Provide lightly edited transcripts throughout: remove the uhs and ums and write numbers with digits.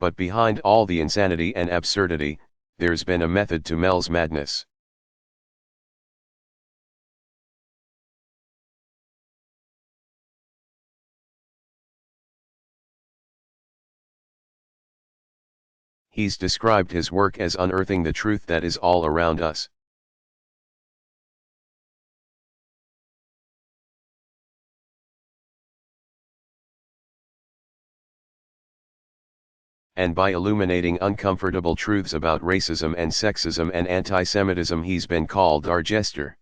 but behind all the insanity and absurdity, there's been a method to Mel's madness. He's described his work as unearthing the truth that is all around us. And by illuminating uncomfortable truths about racism and sexism and anti-Semitism, he's been called our jester.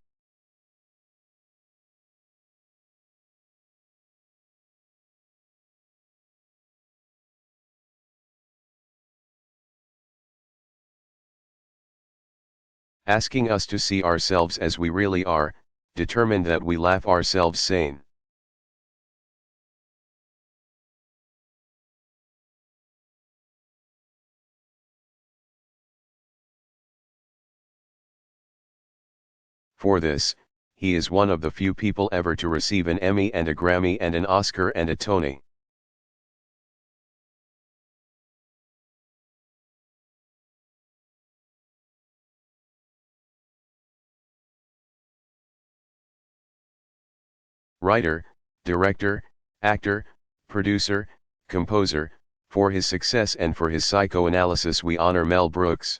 Asking us to see ourselves as we really are, determined that we laugh ourselves sane. For this, he is one of the few people ever to receive an Emmy and a Grammy and an Oscar and a Tony. Writer, director, actor, producer, composer, for his success and for his psychoanalysis we honor Mel Brooks.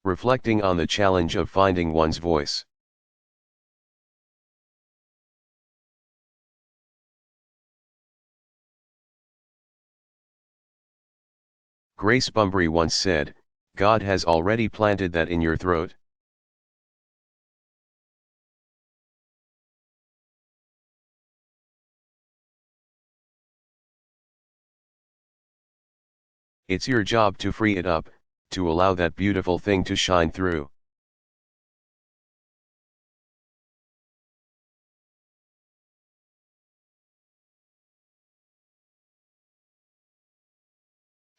Reflecting on the challenge of finding one's voice. Grace Bumbry once said, "God has already planted that in your throat." It's your job to free it up, to allow that beautiful thing to shine through.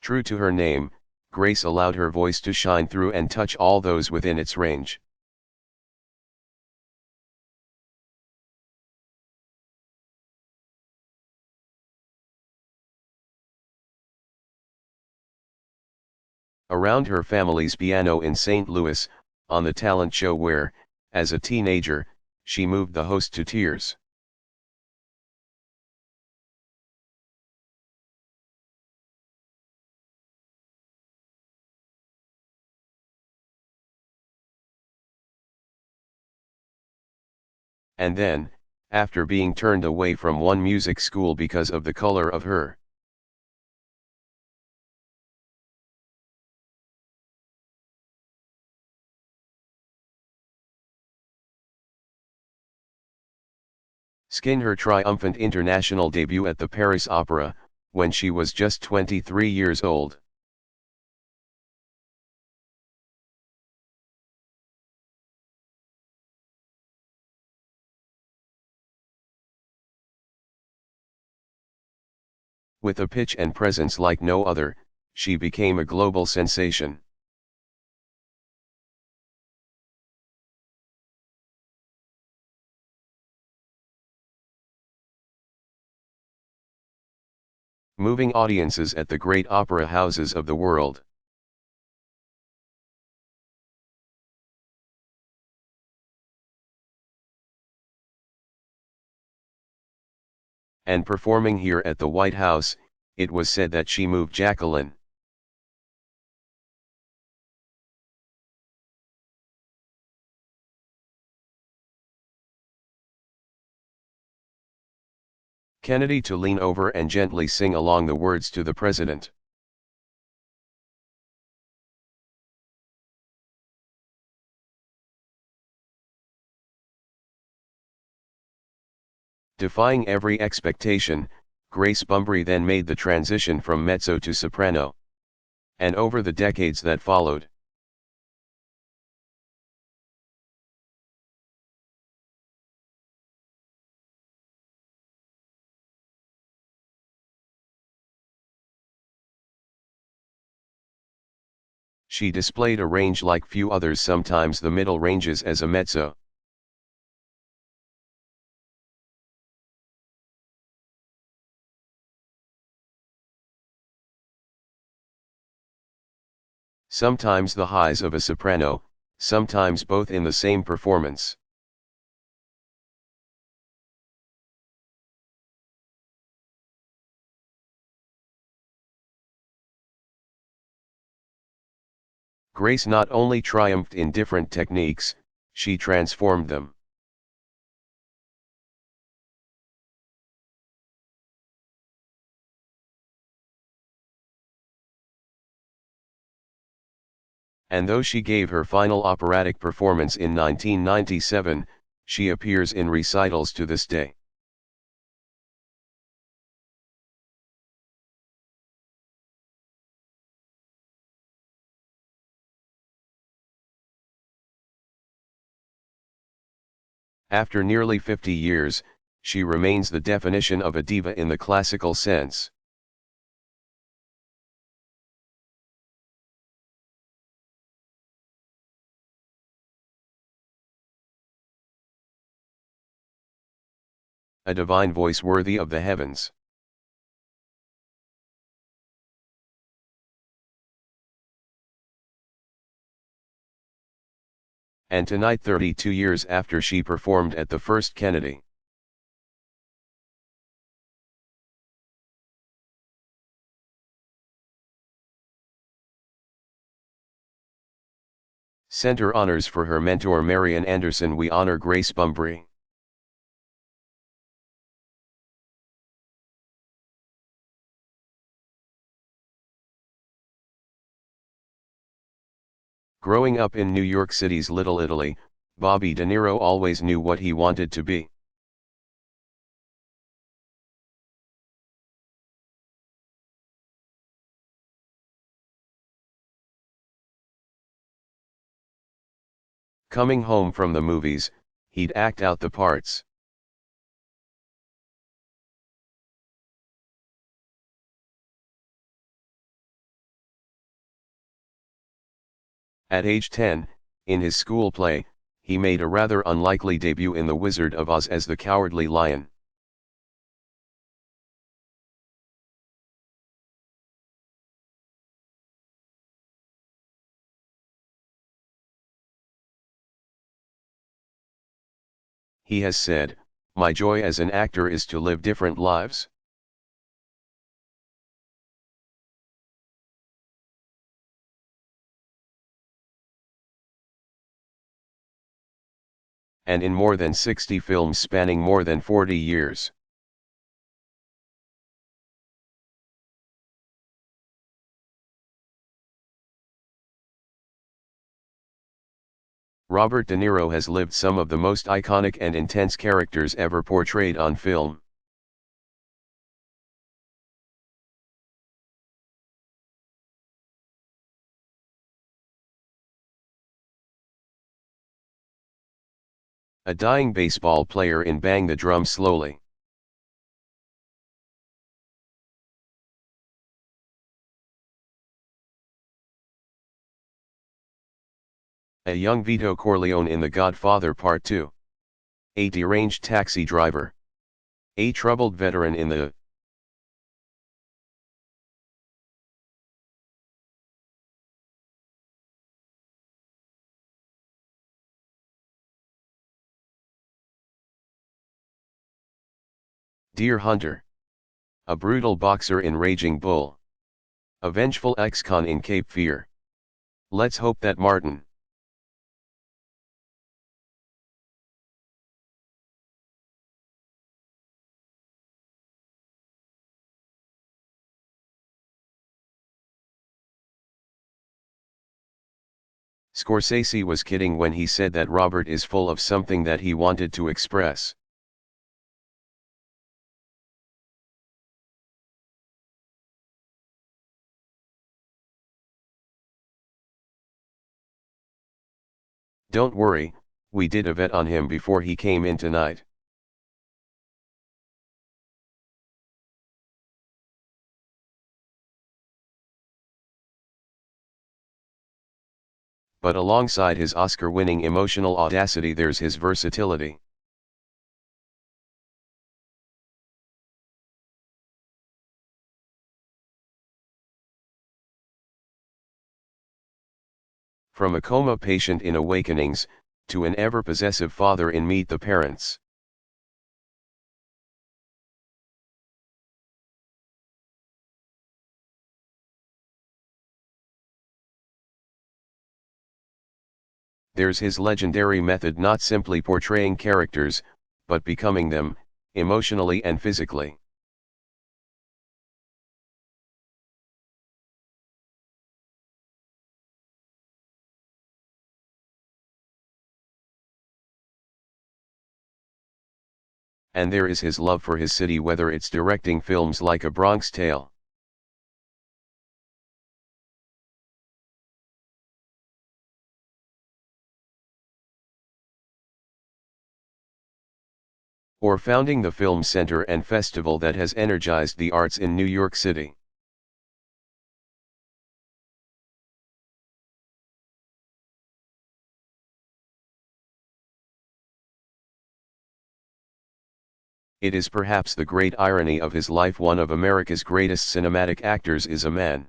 True to her name, Grace allowed her voice to shine through and touch all those within its range. Around her family's piano in St. Louis, on the talent show where, as a teenager, she moved the host to tears. And then, after being turned away from one music school because of the color of her skin, her triumphant international debut at the Paris Opera, when she was just 23 years old. With a pitch and presence like no other, she became a global sensation. Moving audiences at the great opera houses of the world. And performing here at the White House, it was said that she moved Jacqueline Kennedy to lean over and gently sing along the words to the president. Defying every expectation, Grace Bumbry then made the transition from mezzo to soprano. And over the decades that followed, She displayed a range like few others, sometimes the middle ranges as a mezzo. Sometimes the highs of a soprano, sometimes both in the same performance. Grace not only triumphed in different techniques, she transformed them. And though she gave her final operatic performance in 1997, she appears in recitals to this day. After nearly 50 years, she remains the definition of a diva in the classical sense. A divine voice worthy of the heavens. And tonight, 32 years after she performed at the first Kennedy. Center honors for her mentor Marian Anderson. We honor Grace Bumbry. Growing up in New York City's Little Italy, Bobby De Niro always knew what he wanted to be. Coming home from the movies, he'd act out the parts. At age 10, in his school play, he made a rather unlikely debut in The Wizard of Oz as the Cowardly Lion. He has said, "My joy as an actor is to live different lives." And in more than 60 films spanning more than 40 years. Robert De Niro has lived some of the most iconic and intense characters ever portrayed on film. A dying baseball player in Bang the Drum Slowly. A young Vito Corleone in The Godfather Part 2. A deranged taxi driver. A troubled veteran in the Deer Hunter. A brutal boxer in Raging Bull. A vengeful ex-con in Cape Fear. Let's hope that Martin. Scorsese was kidding when he said that Robert is full of something that he wanted to express. Don't worry, we did a vet on him before he came in tonight. but alongside his Oscar-winning emotional audacity there's his versatility. From a coma patient in Awakenings, to an ever-possessive father in Meet the Parents. There's his legendary method, not simply portraying characters, but becoming them, emotionally and physically. And there is his love for his city, whether it's directing films like A Bronx Tale, or founding the film center and festival that has energized the arts in New York City. It is perhaps the great irony of his life, one of America's greatest cinematic actors is a man.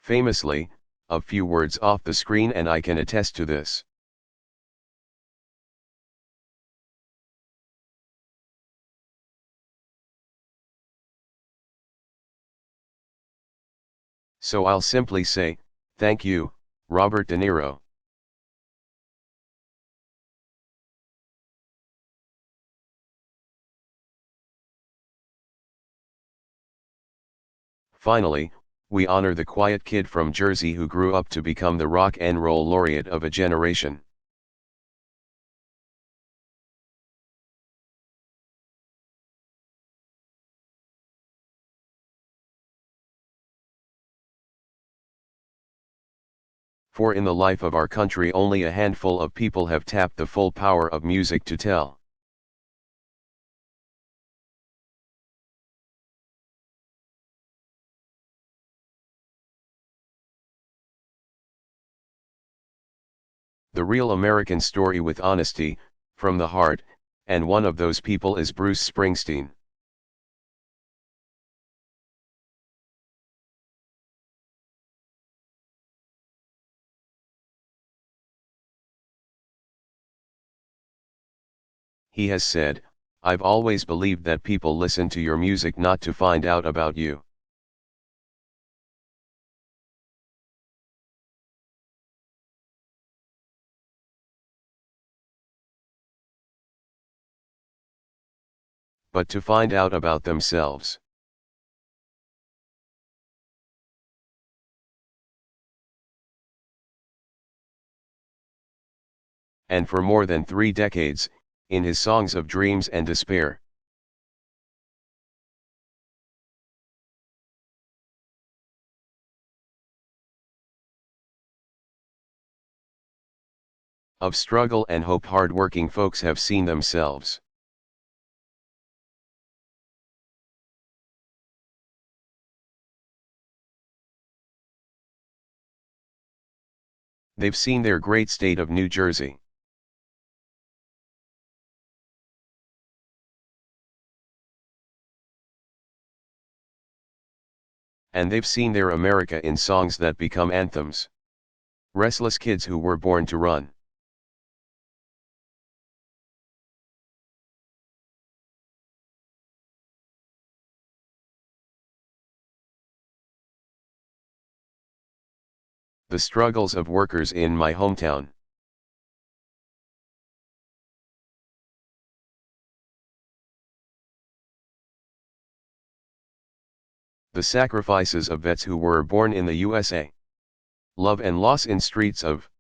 Famously, a few words off the screen and I can attest to this. So I'll simply say, thank you, Robert De Niro. Finally, we honor the quiet kid from Jersey who grew up to become the rock and roll laureate of a generation. For in the life of our country only a handful of people have tapped the full power of music to tell. The real American story with honesty, from the heart, and one of those people is Bruce Springsteen. He has said, "I've always believed that people listen to your music not to find out about you. But to find out about themselves." And for more than 3 decades, in his songs of dreams and despair, of struggle and hope, hard-working folks have seen themselves. They've seen their great state of New Jersey. And they've seen their America in songs that become anthems. Restless kids who were born to run. The struggles of workers in my hometown. The sacrifices of vets who were born in the USA. Love and loss in streets of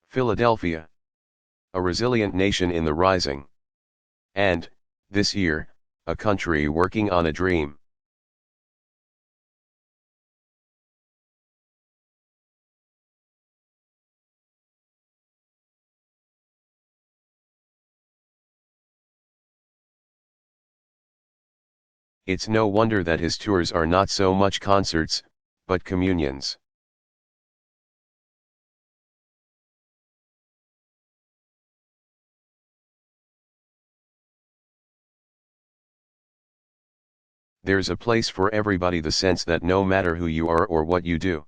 Philadelphia. A resilient nation in the rising. And, this year, a country working on a dream. It's no wonder that his tours are not so much concerts, but communions. There's a place for everybody, the sense that no matter who you are or what you do,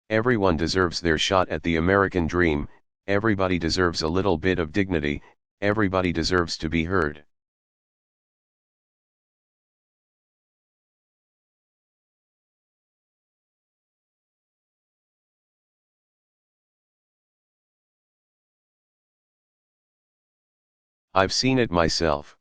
everyone deserves their shot at the American dream, everybody deserves a little bit of dignity, everybody deserves to be heard. I've seen it myself.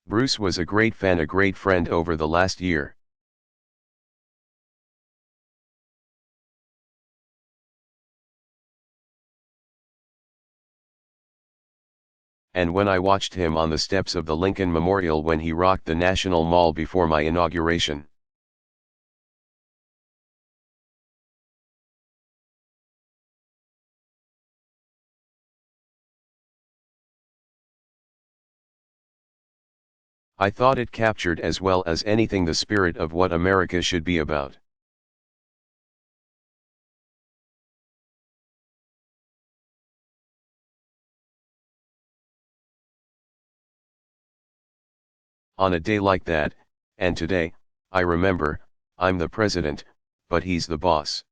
Bruce was a great fan, a great friend over the last year. And when I watched him on the steps of the Lincoln Memorial when he rocked the National Mall before my inauguration, I thought it captured as well as anything the spirit of what America should be about. On a day like that, and today, I remember, I'm the president, but he's the boss.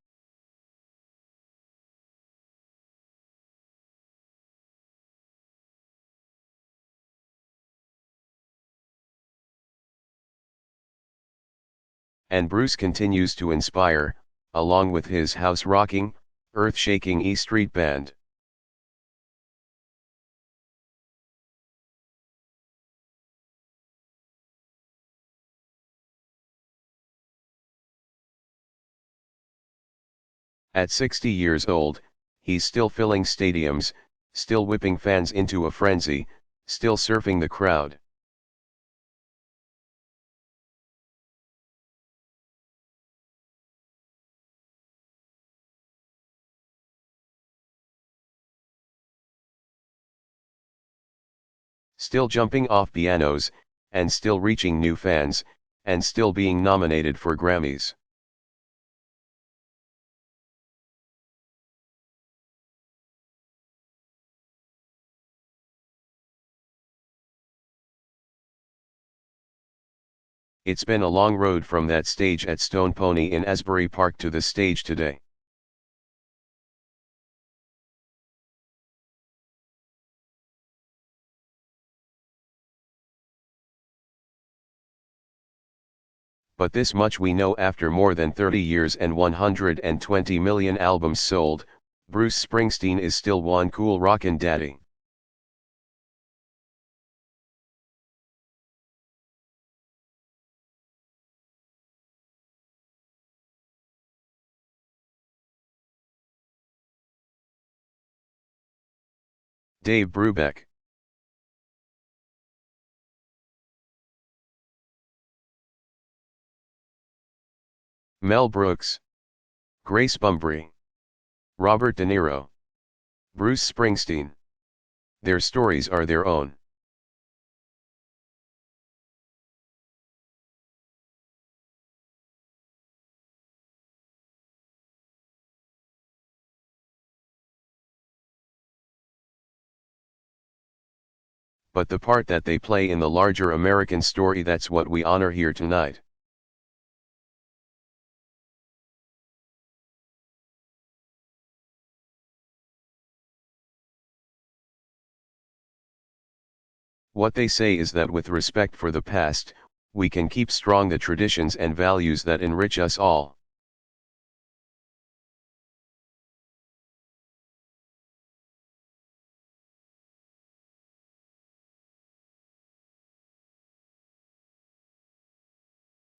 And Bruce continues to inspire, along with his house-rocking, earth-shaking E Street Band. At 60 years old, he's still filling stadiums, still whipping fans into a frenzy, still surfing the crowd. Still jumping off pianos, and still reaching new fans, and still being nominated for Grammys. It's been a long road from that stage at Stone Pony in Asbury Park to the stage today. But this much we know: after more than 30 years and 120 million albums sold, Bruce Springsteen is still one cool rockin' daddy. Dave Brubeck, Mel Brooks, Grace Bumbry, Robert De Niro, Bruce Springsteen. Their stories are their own. But the part that they play in the larger American story, that's what we honor here tonight. What they say is that with respect for the past, we can keep strong the traditions and values that enrich us all.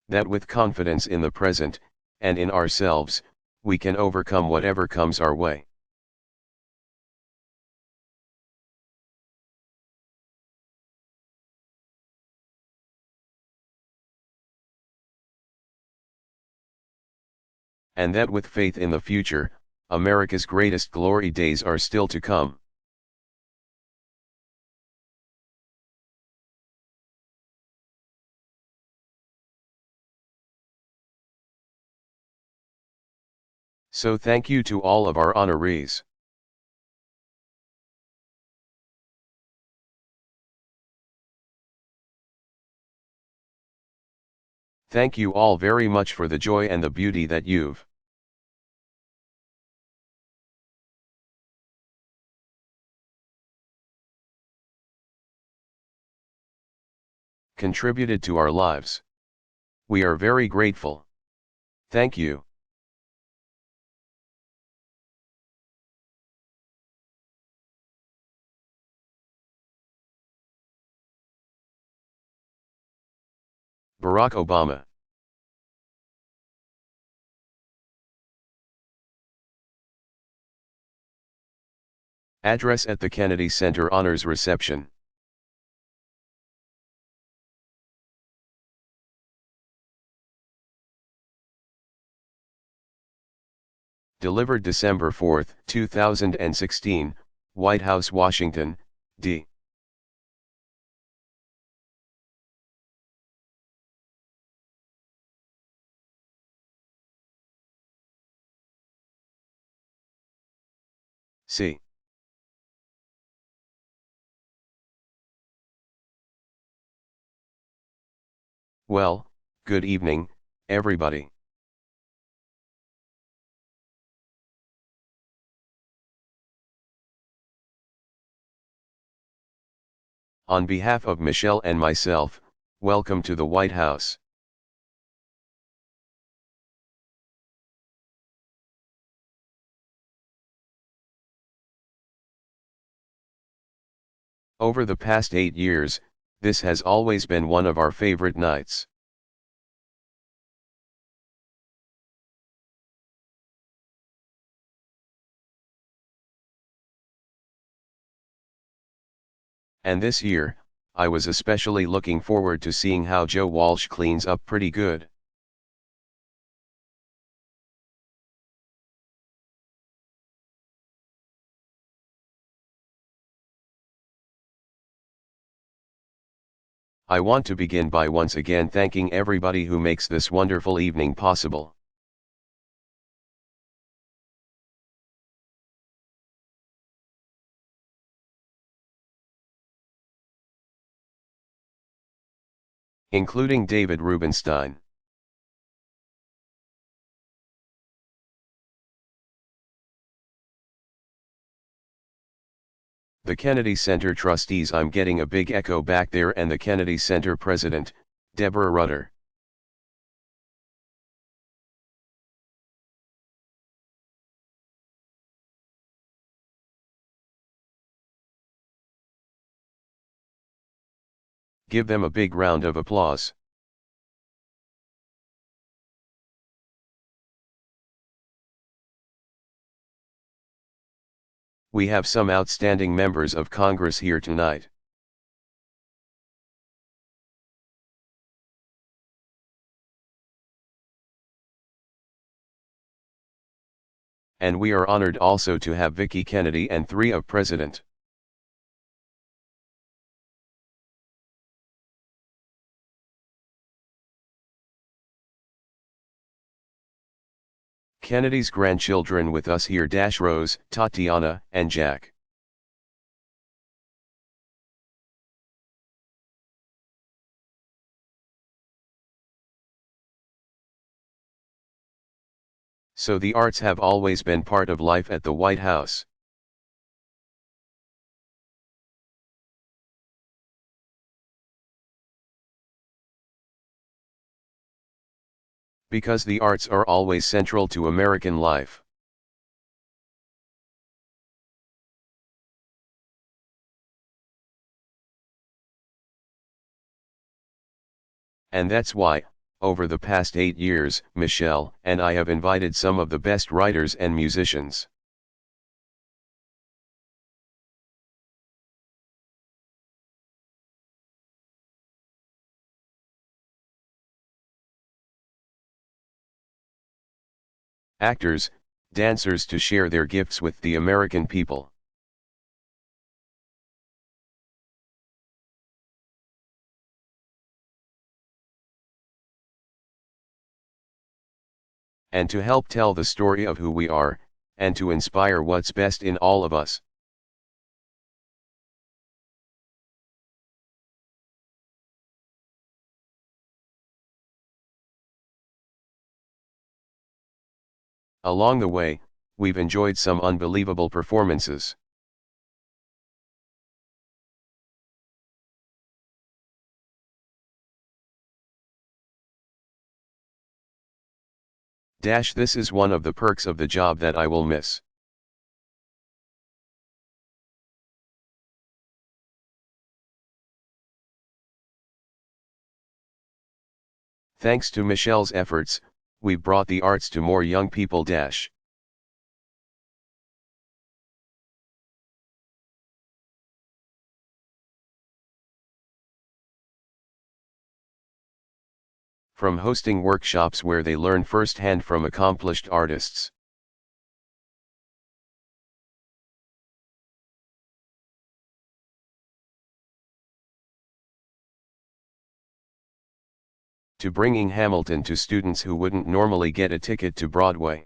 that with confidence in the present, and in ourselves, we can overcome whatever comes our way. And that with faith in the future, America's greatest glory days are still to come. So thank you to all of our honorees. Thank you all very much for the joy and the beauty that you've contributed to our lives. We are very grateful. Thank you. Barack Obama. Address at the Kennedy Center Honors Reception. Delivered December 4, 2016, White House, Washington, D. C. Well, good evening, everybody. On behalf of Michelle and myself, welcome to the White House. Over the past 8 years, this has always been one of our favorite nights. And this year, I was especially looking forward to seeing how Joe Walsh cleans up pretty good. I want to begin by once again thanking everybody who makes this wonderful evening possible. Including David Rubenstein, the Kennedy Center trustees, I'm getting a big echo back there, and the Kennedy Center president, Deborah Rutter. Give them a big round of applause. We have some outstanding members of Congress here tonight. And we are honored also to have Vicki Kennedy and 3 of President Kennedy's grandchildren with us here: Rose, Tatiana, and Jack. So the arts have always been part of life at the White House. Because the arts are always central to American life. And that's why, Over the past 8 years, Michelle and I have invited some of the best writers and musicians. Actors, dancers to share their gifts with the American people. And to help tell the story of who we are, and to inspire what's best in all of us. Along the way, we've enjoyed some unbelievable performances. This is one of the perks of the job that I will miss. Thanks to Michelle's efforts, we've brought the arts to more young people. From hosting workshops where they learn firsthand from accomplished artists, to bringing Hamilton to students who wouldn't normally get a ticket to Broadway.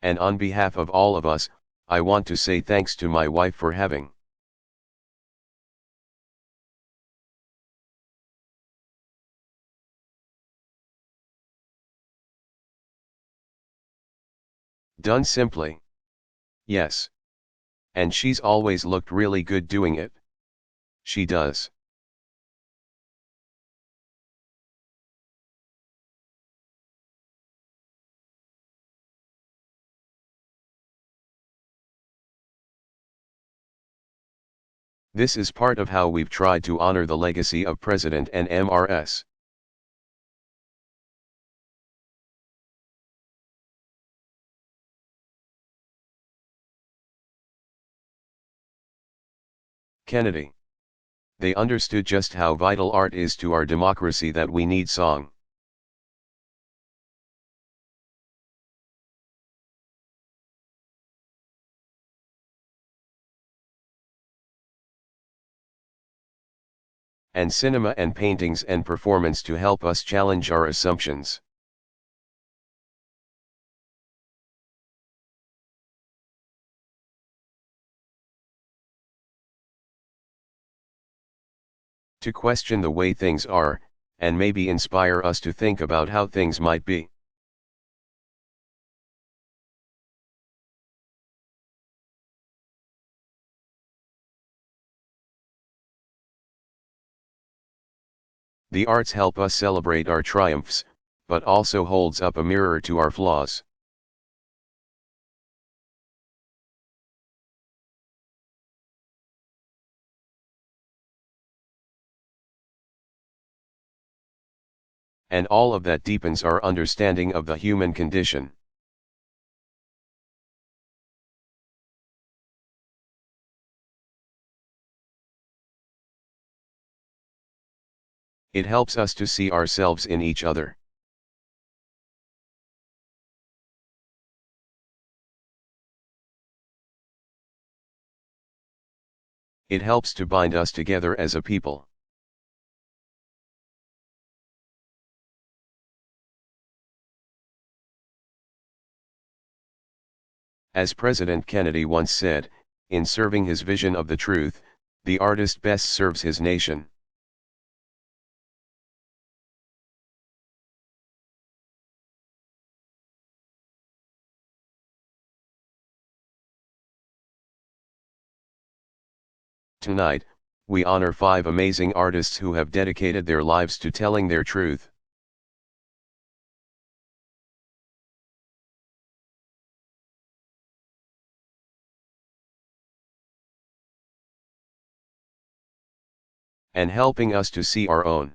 And on behalf of all of us, I want to say thanks to my wife for having done simply. Yes. And she's always looked really good doing it. She does. This is part of how we've tried to honor the legacy of President and MRS. Kennedy. They understood just how vital art is to our democracy, that we need song. And cinema and paintings and performance to help us challenge our assumptions. To question the way things are, and maybe inspire us to think about how things might be. The arts help us celebrate our triumphs, but also holds up a mirror to our flaws. And all of that deepens our understanding of the human condition. It helps us to see ourselves in each other. It helps to bind us together as a people. As President Kennedy once said, in serving his vision of the truth, the artist best serves his nation. Tonight, we honor 5 amazing artists who have dedicated their lives to telling their truth. and helping us to see our own